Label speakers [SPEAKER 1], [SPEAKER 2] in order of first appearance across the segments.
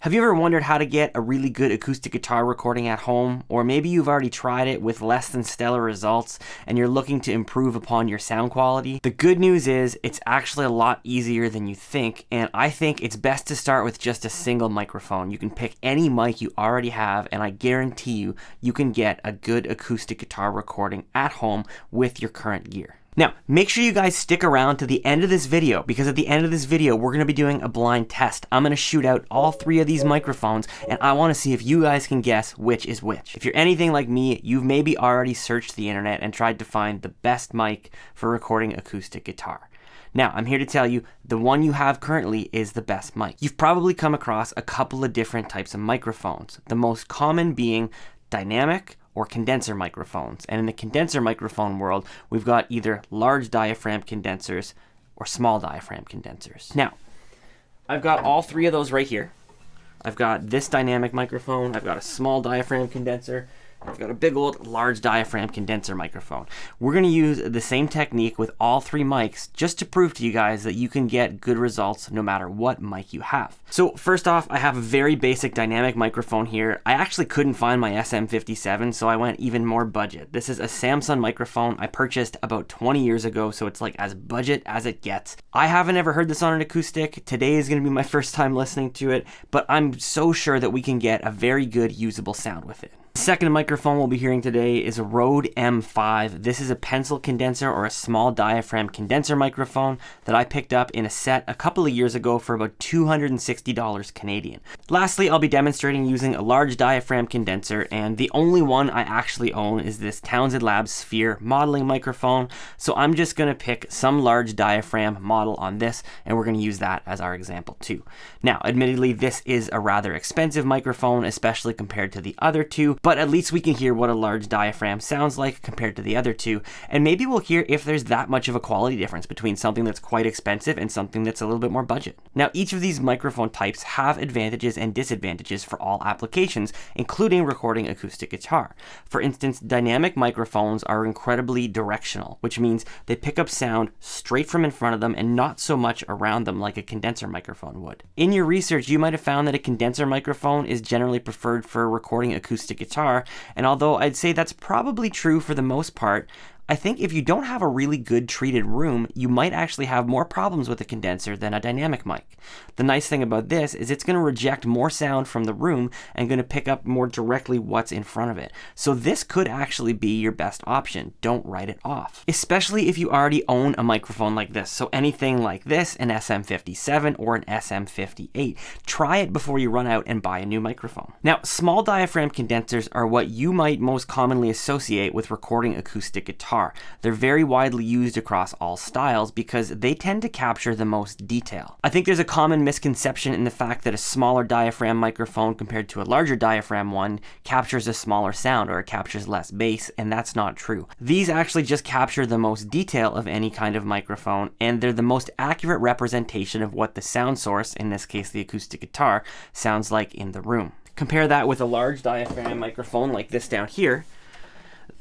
[SPEAKER 1] Have you ever wondered how to get a really good acoustic guitar recording at home? Or maybe you've already tried it with less than stellar results and you're looking to improve upon your sound quality? The good news is it's actually a lot easier than you think, and I think it's best to start with just a single microphone. You can pick any mic you already have, and I guarantee you can get a good acoustic guitar recording at home with your current gear. Now, make sure you guys stick around to the end of this video, because at the end of this video, we're going to be doing a blind test. I'm going to shoot out all three of these microphones, and I want to see if you guys can guess which is which. If you're anything like me, you've maybe already searched the internet and tried to find the best mic for recording acoustic guitar. Now, I'm here to tell you the one you have currently is the best mic. You've probably come across a couple of different types of microphones, the most common being dynamic or condenser microphones. And in the condenser microphone world, we've got either large diaphragm condensers or small diaphragm condensers. Now, I've got all three of those right here. I've got this dynamic microphone, I've got a small diaphragm condenser, I've got a big old large diaphragm condenser microphone. We're going to use the same technique with all three mics just to prove to you guys that you can get good results no matter what mic you have. So first off, I have a very basic dynamic microphone here. I actually couldn't find my SM57, so I went even more budget. This is a Samsung microphone I purchased about 20 years ago, so it's like as budget as it gets. I haven't ever heard this on an acoustic. Today is going to be my first time listening to it, but I'm so sure that we can get a very good usable sound with it. The second microphone we'll be hearing today is a Rode M5. This is a pencil condenser or a small diaphragm condenser microphone that I picked up in a set a couple of years ago for about $260 Canadian. Lastly, I'll be demonstrating using a large diaphragm condenser, and the only one I actually own is this Townsend Labs Sphere modeling microphone, so I'm just going to pick some large diaphragm model on this, and we're going to use that as our example too. Now, admittedly, this is a rather expensive microphone, especially compared to the other two, but at least we can hear what a large diaphragm sounds like compared to the other two, and maybe we'll hear if there's that much of a quality difference between something that's quite expensive and something that's a little bit more budget. Now, each of these microphone types have advantages and disadvantages for all applications, including recording acoustic guitar. For instance, dynamic microphones are incredibly directional, which means they pick up sound straight from in front of them and not so much around them like a condenser microphone would. In your research, you might have found that a condenser microphone is generally preferred for recording acoustic guitar, and although I'd say that's probably true for the most part, I think if you don't have a really good treated room, you might actually have more problems with a condenser than a dynamic mic. The nice thing about this is it's going to reject more sound from the room and going to pick up more directly what's in front of it. So this could actually be your best option. Don't write it off. Especially if you already own a microphone like this. So anything like this, an SM57 or an SM58. Try it before you run out and buy a new microphone. Now, small diaphragm condensers are what you might most commonly associate with recording acoustic guitar. They're very widely used across all styles because they tend to capture the most detail. I think there's a common misconception in the fact that a smaller diaphragm microphone compared to a larger diaphragm one captures a smaller sound or it captures less bass, and that's not true. These actually just capture the most detail of any kind of microphone, and they're the most accurate representation of what the sound source, in this case the acoustic guitar, sounds like in the room. Compare that with a large diaphragm microphone like this down here.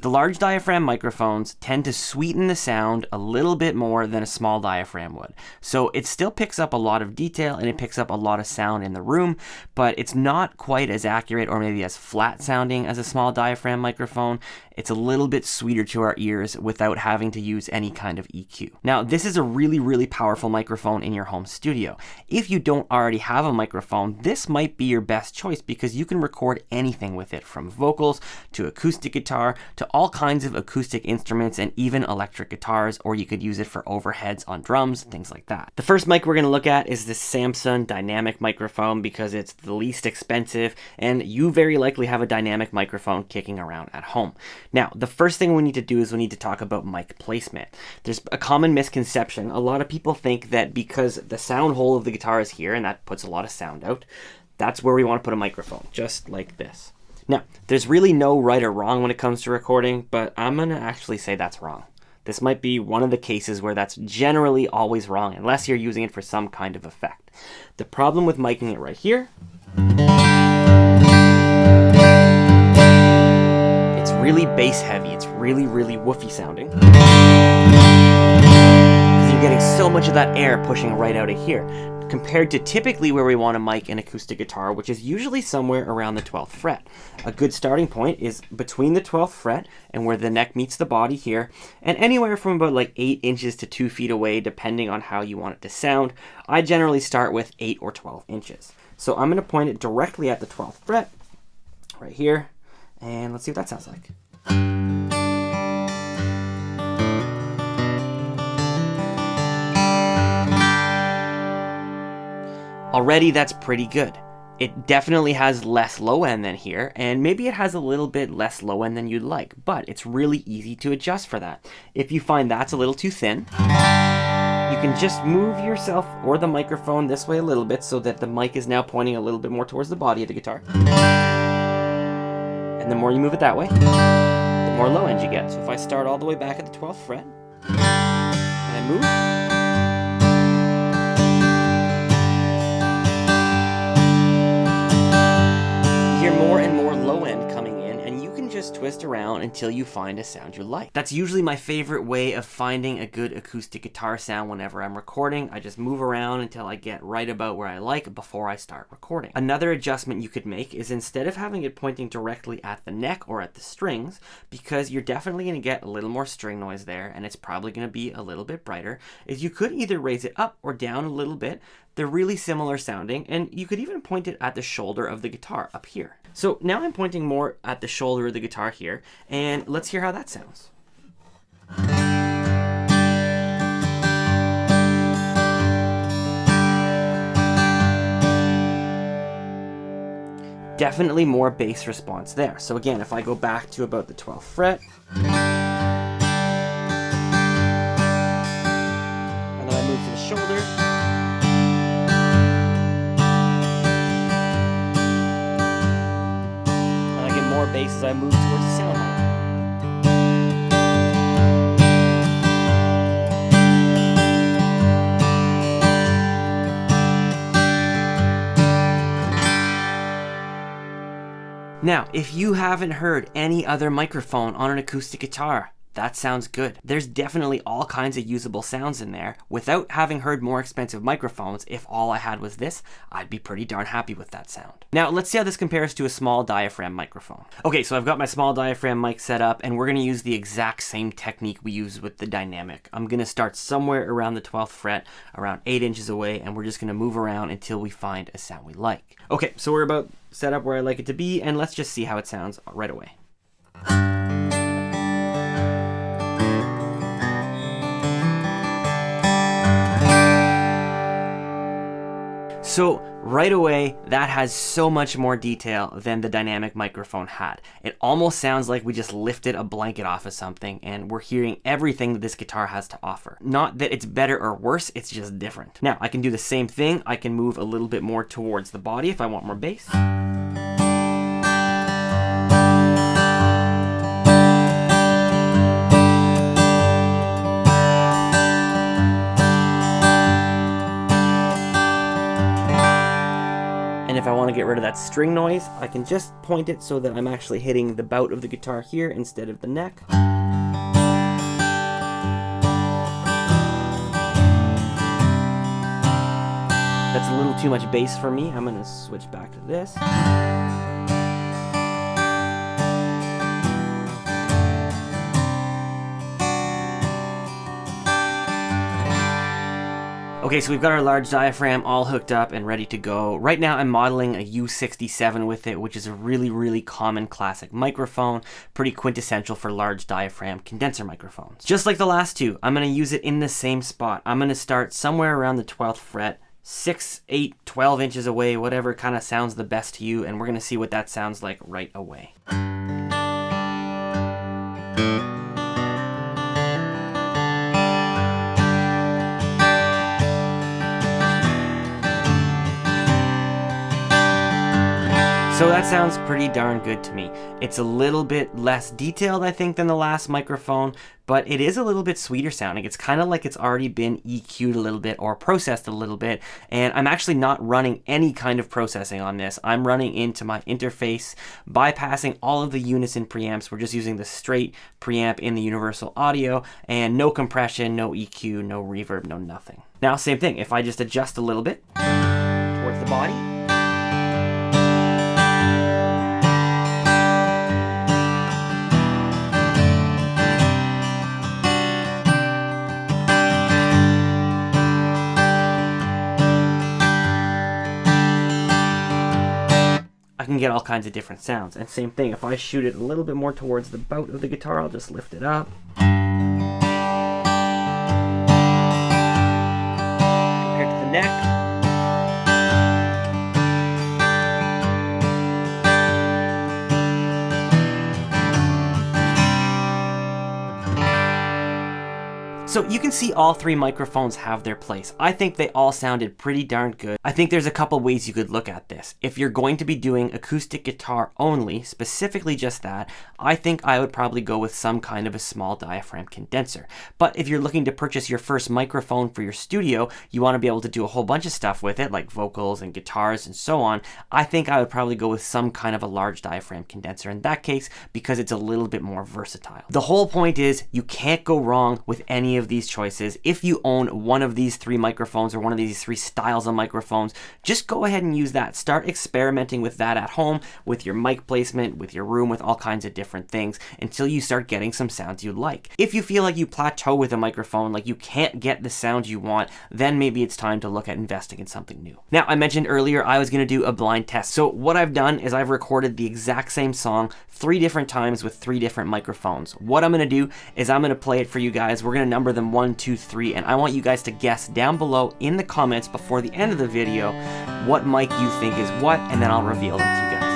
[SPEAKER 1] The large diaphragm microphones tend to sweeten the sound a little bit more than a small diaphragm would. So it still picks up a lot of detail and it picks up a lot of sound in the room, but it's not quite as accurate or maybe as flat sounding as a small diaphragm microphone. It's a little bit sweeter to our ears without having to use any kind of EQ. Now, this is a really powerful microphone in your home studio. If you don't already have a microphone, this might be your best choice because you can record anything with it, from vocals to acoustic guitar to all kinds of acoustic instruments and even electric guitars, or you could use it for overheads on drums, things like that. The first mic we're going to look at is this Samsung dynamic microphone because it's the least expensive and you very likely have a dynamic microphone kicking around at home. Now, the first thing we need to do is we need to talk about mic placement. There's a common misconception. A lot of people think that because the sound hole of the guitar is here and that puts a lot of sound out, that's where we want to put a microphone, just like this. Now, there's really no right or wrong when it comes to recording, but I'm going to actually say that's wrong. This might be one of the cases where that's generally always wrong, unless you're using it for some kind of effect. The problem with miking it right here, it's really bass heavy. It's really woofy sounding. Because you're getting so much of that air pushing right out of here. compared to typically where we want to mic an acoustic guitar, which is usually somewhere around the 12th fret. A good starting point is between the 12th fret and where the neck meets the body here, and anywhere from about like 8 inches to 2 feet away, depending on how you want it to sound. I generally start with 8 or 12 inches. So I'm going to point it directly at the 12th fret, right here, and let's see what that sounds like. Already that's pretty good. It definitely has less low end than here, and maybe it has a little bit less low end than you'd like, but it's really easy to adjust for that. If you find that's a little too thin, you can just move yourself or the microphone this way a little bit so that the mic is now pointing a little bit more towards the body of the guitar. And the more you move it that way, the more low end you get. So if I start all the way back at the 12th fret, and I move, more and more low end coming in, and you can just twist around until you find a sound you like. That's usually my favorite way of finding a good acoustic guitar sound whenever I'm recording. I just move around until I get right about where I like before I start recording. Another adjustment you could make is instead of having it pointing directly at the neck or at the strings, because you're definitely going to get a little more string noise there and it's probably going to be a little bit brighter, is you could either raise it up or down a little bit. They're really similar sounding, and you could even point it at the shoulder of the guitar up here. So now I'm pointing more at the shoulder of the guitar here, and let's hear how that sounds. Definitely more bass response there. So again, if I go back to about the 12th fret, and then I move to the shoulder, more bass as I move towards the sound hole. Now, if you haven't heard any other microphone on an acoustic guitar, that sounds good. There's definitely all kinds of usable sounds in there. Without having heard more expensive microphones, if all I had was this, I'd be pretty darn happy with that sound. Now, let's see how this compares to a small diaphragm microphone. Okay, so I've got my small diaphragm mic set up, and we're gonna use the exact same technique we use with the dynamic. I'm gonna start somewhere around the 12th fret, around 8 inches away, and we're just gonna move around until we find a sound we like. Okay, so we're about set up where I like it to be, and let's just see how it sounds right away. So right away, that has so much more detail than the dynamic microphone had. It almost sounds like we just lifted a blanket off of something and we're hearing everything that this guitar has to offer. Not that it's better or worse, it's just different. Now, I can do the same thing. I can move a little bit more towards the body if I want more bass. And if I want to get rid of that string noise, I can just point it so that I'm actually hitting the bout of the guitar here instead of the neck. That's a little too much bass for me. I'm going to switch back to this. Okay, so we've got our large diaphragm all hooked up and ready to go. Right now I'm modeling a U67 with it, which is a really, really common classic microphone, pretty quintessential for large diaphragm condenser microphones. Just like the last two, I'm going to use it in the same spot. I'm going to start somewhere around the 12th fret, 6, 8, 12 inches away, whatever kind of sounds the best to you, and we're going to see what that sounds like right away. So that sounds pretty darn good to me. It's a little bit less detailed, I think, than the last microphone, but it is a little bit sweeter sounding. It's kind of like it's already been EQ'd a little bit or processed a little bit, and I'm actually not running any kind of processing on this. I'm running into my interface, bypassing all of the unison preamps. We're just using the straight preamp in the universal audio, and no compression, no EQ, no reverb, no nothing. Now, same thing. If I just adjust a little bit towards the body, I can get all kinds of different sounds. And same thing, if I shoot it a little bit more towards the bout of the guitar, I'll just lift it up. Compared to the neck. So you can see all three microphones have their place. I think they all sounded pretty darn good. I think there's a couple ways you could look at this. If you're going to be doing acoustic guitar only, specifically just that, I think I would probably go with some kind of a small diaphragm condenser. But if you're looking to purchase your first microphone for your studio, you want to be able to do a whole bunch of stuff with it, like vocals and guitars and so on, I think I would probably go with some kind of a large diaphragm condenser in that case, because it's a little bit more versatile. The whole point is you can't go wrong with any of these choices. If you own one of these three microphones or one of these three styles of microphones, just go ahead and use that. Start experimenting with that at home, with your mic placement, with your room, with all kinds of different things until you start getting some sounds you like. If you feel like you plateau with a microphone, like you can't get the sound you want, then maybe it's time to look at investing in something new. Now, I mentioned earlier I was going to do a blind test. So what I've done is I've recorded the exact same song 3 different times with 3 different microphones. What I'm going to do is I'm going to play it for you guys. We're going to number them 1, 2, 3, and I want you guys to guess down below in the comments before the end of the video what mic you think is what, and then I'll reveal them to you guys.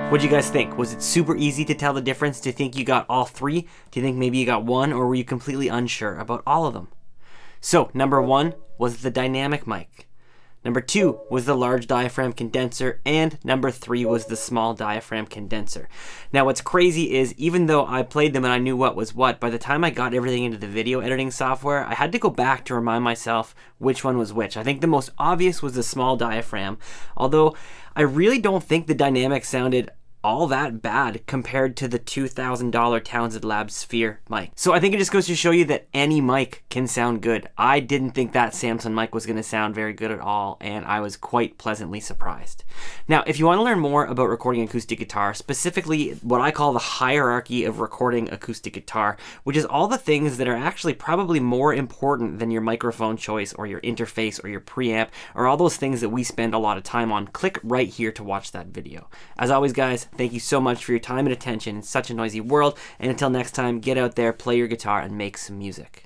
[SPEAKER 1] What do you guys think? Was it super easy to tell the difference? Do you think you got all 3? Do you think maybe you got 1, or were you completely unsure about all of them? So, number 1 was the dynamic mic. Number 2 was the large diaphragm condenser, and number 3 was the small diaphragm condenser. Now what's crazy is, even though I played them and I knew what was what, by the time I got everything into the video editing software, I had to go back to remind myself which one was which. I think the most obvious was the small diaphragm, although I really don't think the dynamic sounded all that bad compared to the $2,000 Townsend Labs Sphere mic. So I think it just goes to show you that any mic can sound good. I didn't think that Samson mic was going to sound very good at all, and I was quite pleasantly surprised. Now, if you want to learn more about recording acoustic guitar, specifically what I call the hierarchy of recording acoustic guitar, which is all the things that are actually probably more important than your microphone choice or your interface or your preamp or all those things that we spend a lot of time on, click right here to watch that video. As always, guys, thank you so much for your time and attention in such a noisy world, and until next time, get out there, play your guitar, and make some music.